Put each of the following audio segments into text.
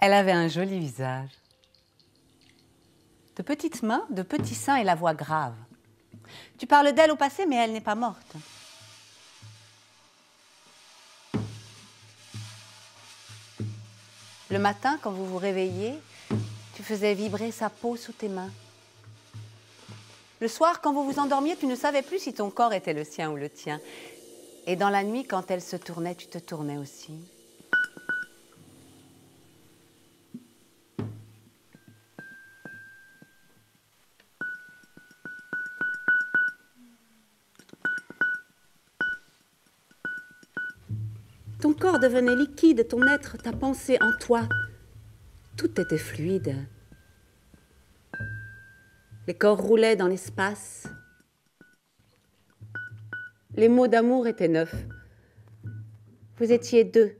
Elle avait un joli visage. De petites mains, de petits seins et la voix grave. Tu parles d'elle au passé, mais elle n'est pas morte. Le matin, quand vous vous réveilliez, tu faisais vibrer sa peau sous tes mains. Le soir, quand vous vous endormiez, tu ne savais plus si ton corps était le sien ou le tien. Et dans la nuit, quand elle se tournait, tu te tournais aussi. Ton corps devenait liquide, ton être, ta pensée en toi. Tout était fluide. Les corps roulaient dans l'espace. Les mots d'amour étaient neufs. Vous étiez deux.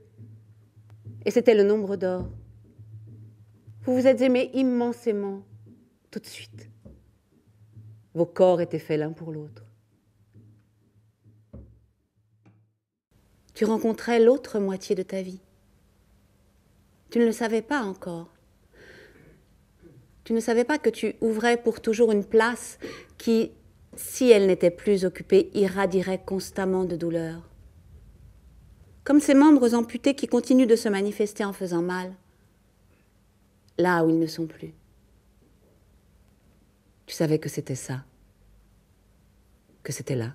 Et c'était le nombre d'or. Vous vous êtes aimés immensément, tout de suite. Vos corps étaient faits l'un pour l'autre. Tu rencontrais l'autre moitié de ta vie. Tu ne le savais pas encore. Tu ne savais pas que tu ouvrais pour toujours une place qui, si elle n'était plus occupée, irradierait constamment de douleur. Comme ces membres amputés qui continuent de se manifester en faisant mal, là où ils ne sont plus. Tu savais que c'était ça, que c'était là,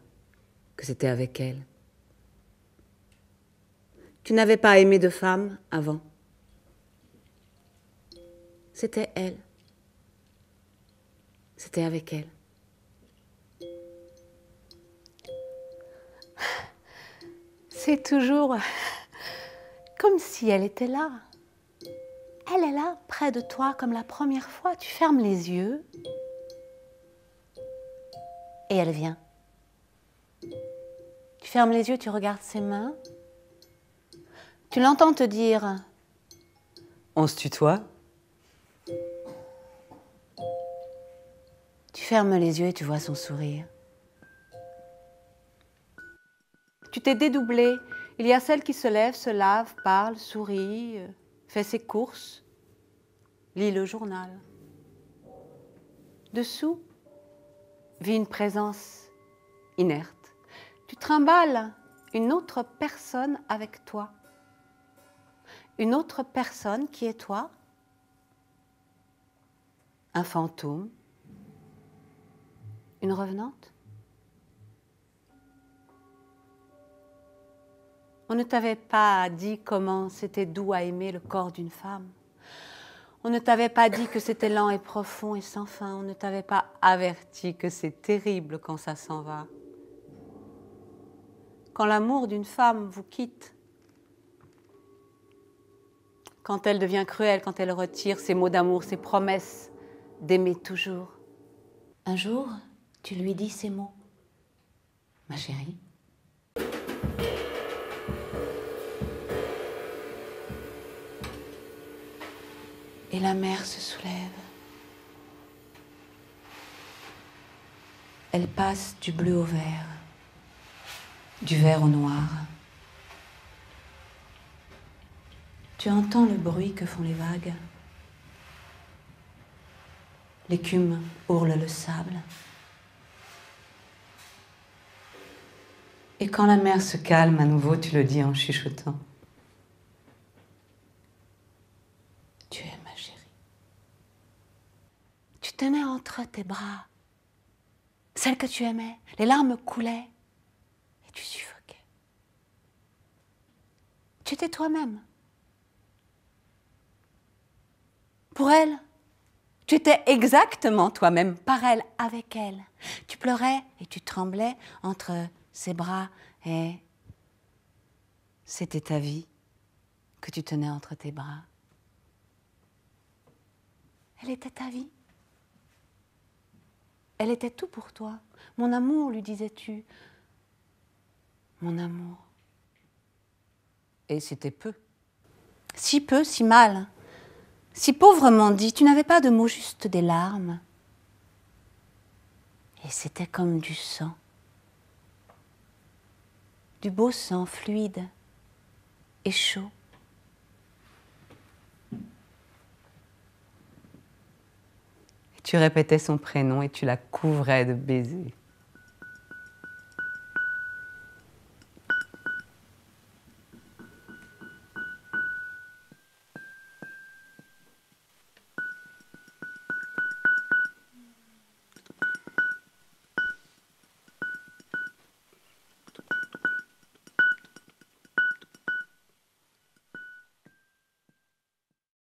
que c'était avec elle. Tu n'avais pas aimé de femme avant. C'était elle. C'était avec elle. C'est toujours comme si elle était là. Elle est là, près de toi, comme la première fois. Tu fermes les yeux et elle vient. Tu fermes les yeux, tu regardes ses mains. Tu l'entends te dire « On se tutoie ?» Tu fermes les yeux et tu vois son sourire. Tu t'es dédoublée. Il y a celle qui se lève, se lave, parle, sourit, fait ses courses, lit le journal. Dessous vit une présence inerte. Tu trimbales une autre personne avec toi. Une autre personne qui est toi. Un fantôme. Une revenante. On ne t'avait pas dit comment c'était doux à aimer le corps d'une femme. On ne t'avait pas dit que c'était lent et profond et sans fin. On ne t'avait pas averti que c'est terrible quand ça s'en va. Quand l'amour d'une femme vous quitte, quand elle devient cruelle, quand elle retire ses mots d'amour, ses promesses d'aimer toujours. Un jour, tu lui dis ces mots. Ma chérie. Et la mer se soulève. Elle passe du bleu au vert, du vert au noir. Tu entends le bruit que font les vagues. L'écume hurle le sable. Et quand la mer se calme à nouveau, tu le dis en chuchotant. Tu es ma chérie. Tu tenais entre tes bras celle que tu aimais. Les larmes coulaient et tu suffoquais. Tu étais toi-même. Pour elle, tu étais exactement toi-même, par elle, avec elle. Tu pleurais et tu tremblais entre ses bras et c'était ta vie que tu tenais entre tes bras. Elle était ta vie. Elle était tout pour toi. Mon amour, lui disais-tu. Mon amour. Et c'était peu. Si peu, si mal. Si pauvrement dit, tu n'avais pas de mots, juste des larmes. Et c'était comme du sang. Du beau sang fluide et chaud. Tu répétais son prénom et tu la couvrais de baisers.